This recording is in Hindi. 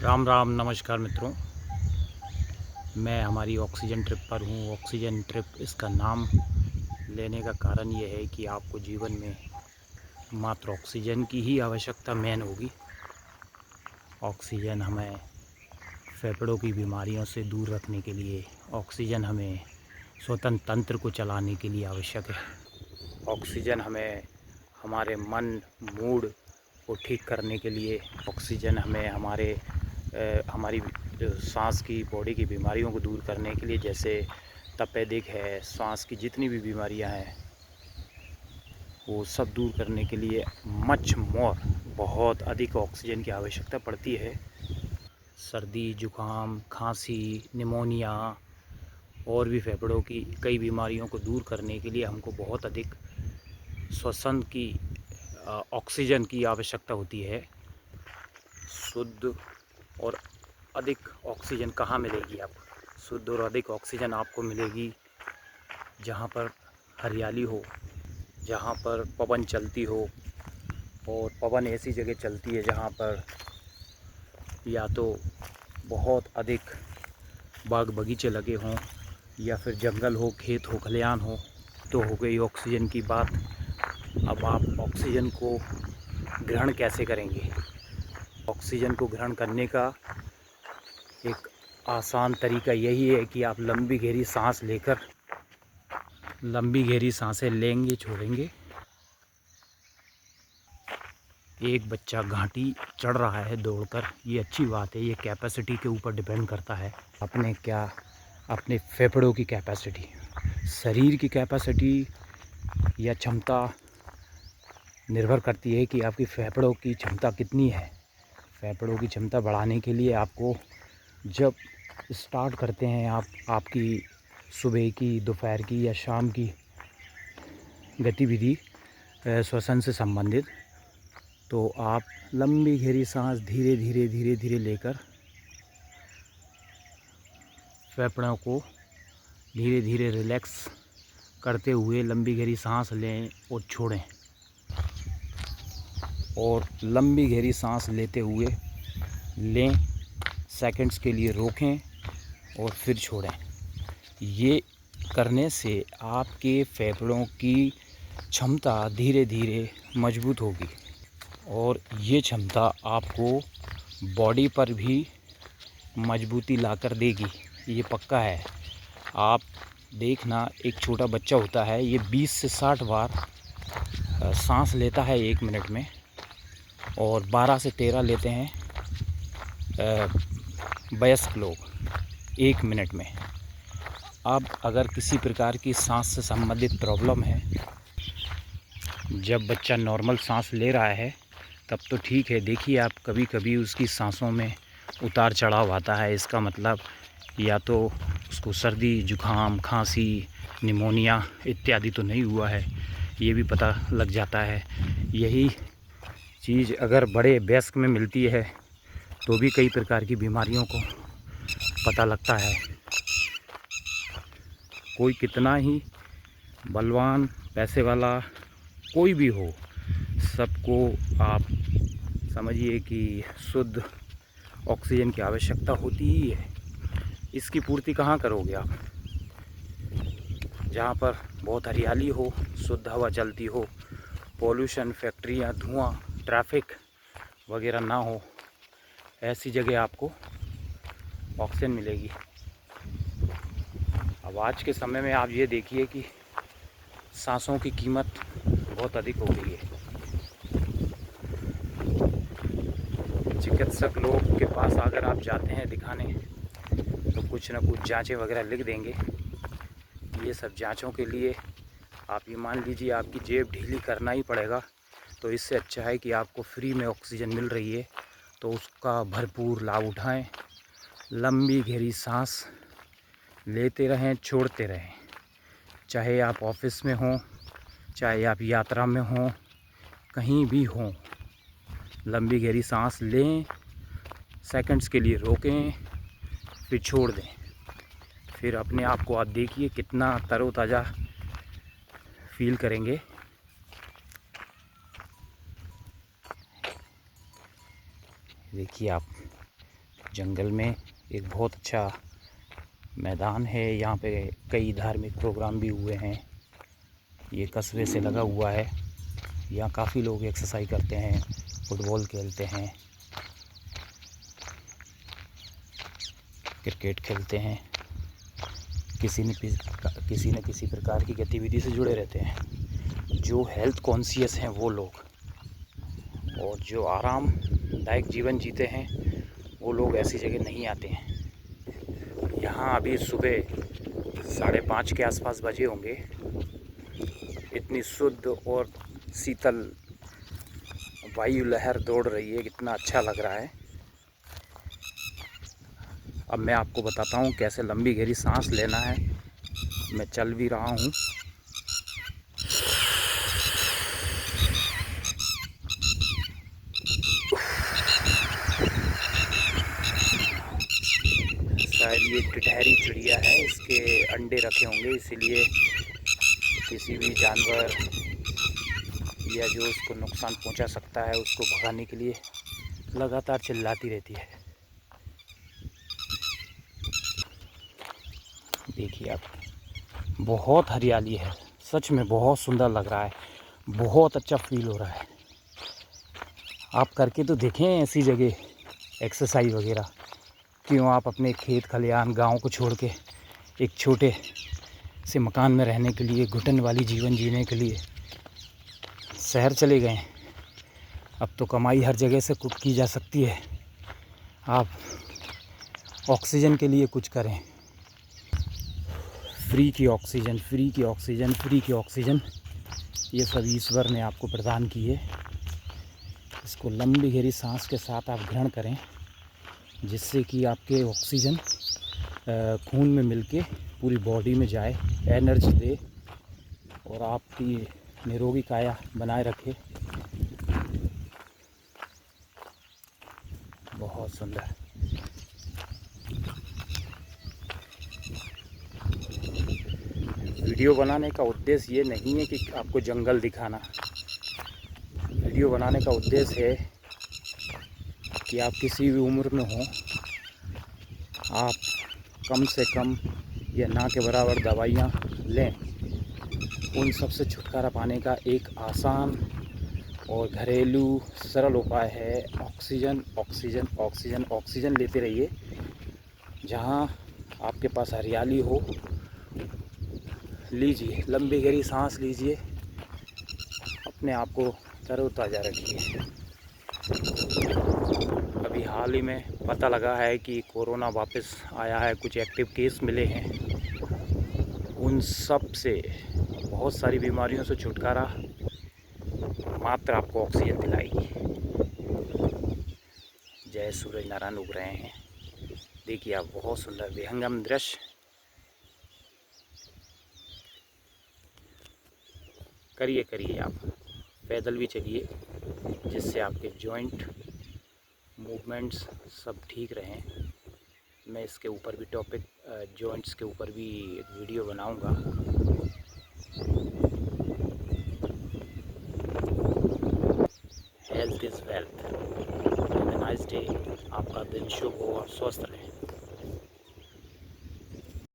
राम राम, नमस्कार मित्रों। मैं हमारी ऑक्सीजन ट्रिप पर हूँ। ऑक्सीजन ट्रिप इसका नाम लेने का कारण ये है कि आपको जीवन में मात्र ऑक्सीजन की ही आवश्यकता मेन होगी। ऑक्सीजन हमें फेफड़ों की बीमारियों से दूर रखने के लिए, ऑक्सीजन हमें श्वसन तंत्र को चलाने के लिए आवश्यक है। ऑक्सीजन हमें हमारे मन, मूड को ठीक करने के लिए, ऑक्सीजन हमें हमारी सांस की, बॉडी की बीमारियों को दूर करने के लिए, जैसे तपेदिक है, सांस की जितनी भी बीमारियां हैं वो सब दूर करने के लिए मच मोर बहुत अधिक ऑक्सीजन की आवश्यकता पड़ती है। सर्दी, जुकाम, खांसी, निमोनिया और भी फेफड़ों की कई बीमारियों को दूर करने के लिए हमको बहुत अधिक श्वसन की ऑक्सीजन की आवश्यकता होती है। शुद्ध और अधिक ऑक्सीजन कहाँ मिलेगी आपको? शुद्ध और अधिक ऑक्सीजन आपको मिलेगी जहाँ पर हरियाली हो, जहाँ पर पवन चलती हो। और पवन ऐसी जगह चलती है जहाँ पर या तो बहुत अधिक बाग बगीचे लगे हों, या फिर जंगल हो, खेत हो, खलिहान हो। तो हो गई ऑक्सीजन की बात। अब आप ऑक्सीजन को ग्रहण कैसे करेंगे? ऑक्सीजन को ग्रहण करने का एक आसान तरीका यही है कि आप लंबी गहरी सांसें लेंगे, छोड़ेंगे। एक बच्चा घाटी चढ़ रहा है दौड़कर, ये अच्छी बात है। ये कैपेसिटी के ऊपर डिपेंड करता है। अपने फेफड़ों की कैपेसिटी, शरीर की कैपेसिटी या क्षमता निर्भर करती है कि आपकी फेफड़ों की क्षमता कितनी है। फेफड़ों की क्षमता बढ़ाने के लिए आपको जब स्टार्ट करते हैं आपकी सुबह की, दोपहर की या शाम की गतिविधि श्वसन से संबंधित, तो आप लंबी गहरी सांस धीरे धीरे लेकर फेफड़ों को धीरे धीरे रिलैक्स करते हुए लंबी गहरी सांस लें और छोड़ें। और लंबी गहरी सांस लेते हुए लें, सेकंड्स के लिए रोकें और फिर छोड़ें। ये करने से आपके फेफड़ों की क्षमता धीरे धीरे मजबूत होगी और ये क्षमता आपको बॉडी पर भी मजबूती लाकर देगी, ये पक्का है। आप देखना, एक छोटा बच्चा होता है, ये 20 से 60 बार सांस लेता है 1 मिनट में, और 12 से 13 लेते हैं वयस्क लोग 1 मिनट में। अब अगर किसी प्रकार की सांस से संबंधित प्रॉब्लम है, जब बच्चा नॉर्मल सांस ले रहा है तब तो ठीक है। देखिए आप, कभी कभी उसकी सांसों में उतार चढ़ाव आता है। इसका मतलब या तो उसको सर्दी, जुकाम, खांसी, निमोनिया इत्यादि तो नहीं हुआ है, ये भी पता लग जाता है। यही चीज़ अगर बड़े वयस्क में मिलती है तो भी कई प्रकार की बीमारियों को पता लगता है। कोई कितना ही बलवान, पैसे वाला कोई भी हो, सबको आप समझिए कि शुद्ध ऑक्सीजन की आवश्यकता होती ही है। इसकी पूर्ति कहाँ करोगे आप? जहाँ पर बहुत हरियाली हो, शुद्ध हवा चलती हो, पॉल्यूशन, फैक्ट्रियाँ, धुआं, ट्रैफिक वगैरह ना हो, ऐसी जगह आपको ऑक्सीजन मिलेगी। अब आज के समय में आप ये देखिए कि सांसों की कीमत बहुत अधिक हो गई है। चिकित्सक लोग के पास अगर आप जाते हैं दिखाने, तो कुछ ना कुछ जांचें वगैरह लिख देंगे। ये सब जांचों के लिए आप ये मान लीजिए आपकी जेब ढीली करना ही पड़ेगा। तो इससे अच्छा है कि आपको फ्री में ऑक्सीजन मिल रही है, तो उसका भरपूर लाभ उठाएं। लंबी गहरी सांस लेते रहें, छोड़ते रहें। चाहे आप ऑफिस में हों, चाहे आप यात्रा में हों, कहीं भी हों, लंबी गहरी सांस लें, सेकंड्स के लिए रोकें, फिर छोड़ दें। फिर अपने आप को आप देखिए कितना तरोताज़ा फील करेंगे। देखिए आप, जंगल में एक बहुत अच्छा मैदान है। यहाँ पे कई धार्मिक प्रोग्राम भी हुए हैं। ये कस्बे से लगा हुआ है। यहाँ काफ़ी लोग एक्सरसाइज करते हैं, फुटबॉल खेलते हैं, क्रिकेट खेलते हैं, किसी न किसी प्रकार की गतिविधि से जुड़े रहते हैं। जो हेल्थ कॉन्शियस हैं वो लोग, और जो आरामदायक जीवन जीते हैं वो लोग ऐसी जगह नहीं आते हैं। यहाँ अभी सुबह 5:30 के आसपास बजे होंगे। इतनी शुद्ध और शीतल वायु लहर दौड़ रही है, कितना अच्छा लग रहा है। अब मैं आपको बताता हूँ कैसे लंबी गहरी सांस लेना है। मैं चल भी रहा हूँ। शायद ये टिटहरी चिड़िया है, इसके अंडे रखे होंगे, इसीलिए किसी भी जानवर या जो उसको नुकसान पहुंचा सकता है उसको भगाने के लिए लगातार चिल्लाती रहती है। देखिए आप, बहुत हरियाली है, सच में बहुत सुंदर लग रहा है, बहुत अच्छा फील हो रहा है। आप करके तो देखें ऐसी जगह एक्सरसाइज वगैरह। क्यों आप अपने खेत खलिहान गांव को छोड़ के एक छोटे से मकान में रहने के लिए, घुटन वाली जीवन जीने के लिए शहर चले गए। अब तो कमाई हर जगह से की जा सकती है। आप ऑक्सीजन के लिए कुछ करें। फ्री की ऑक्सीजन, फ्री की ऑक्सीजन, फ्री की ऑक्सीजन, ये सब ईश्वर ने आपको प्रदान की है। इसको लंबी गहरी सांस के साथ आप ग्रहण करें, जिससे कि आपके ऑक्सीजन खून में मिलके पूरी बॉडी में जाए, एनर्जी दे और आपकी निरोगी काया बनाए रखे। बहुत सुंदर। वीडियो बनाने का उद्देश्य ये नहीं है कि आपको जंगल दिखाना। वीडियो बनाने का उद्देश्य है कि आप किसी भी उम्र में हों, आप कम से कम या ना के बराबर दवाइयाँ लें। उन सब से छुटकारा पाने का एक आसान और घरेलू सरल उपाय है ऑक्सीजन, ऑक्सीजन, ऑक्सीजन। ऑक्सीजन लेते रहिए। जहाँ आपके पास हरियाली हो, लीजिए, लंबी गहरी सांस लीजिए, अपने आप को तरोताज़ा रखिए। अभी हाल ही में पता लगा है कि कोरोना वापस आया है, कुछ एक्टिव केस मिले हैं। उन सब से, बहुत सारी बीमारियों से छुटकारा मात्र आपको ऑक्सीजन दिलाएगी। जय सूरज नारायण उग रहे हैं। देखिए आप, बहुत सुंदर विहंगम दृश्य। करिए आप, पैदल भी चलिए, जिससे आपके जॉइंट मूवमेंट्स सब ठीक रहें। मैं इसके ऊपर भी टॉपिक, जॉइंट्स के ऊपर भी एक वीडियो बनाऊंगा। Health is wealth. Have a nice day. आपका दिन शुभ हो और स्वस्थ रहे।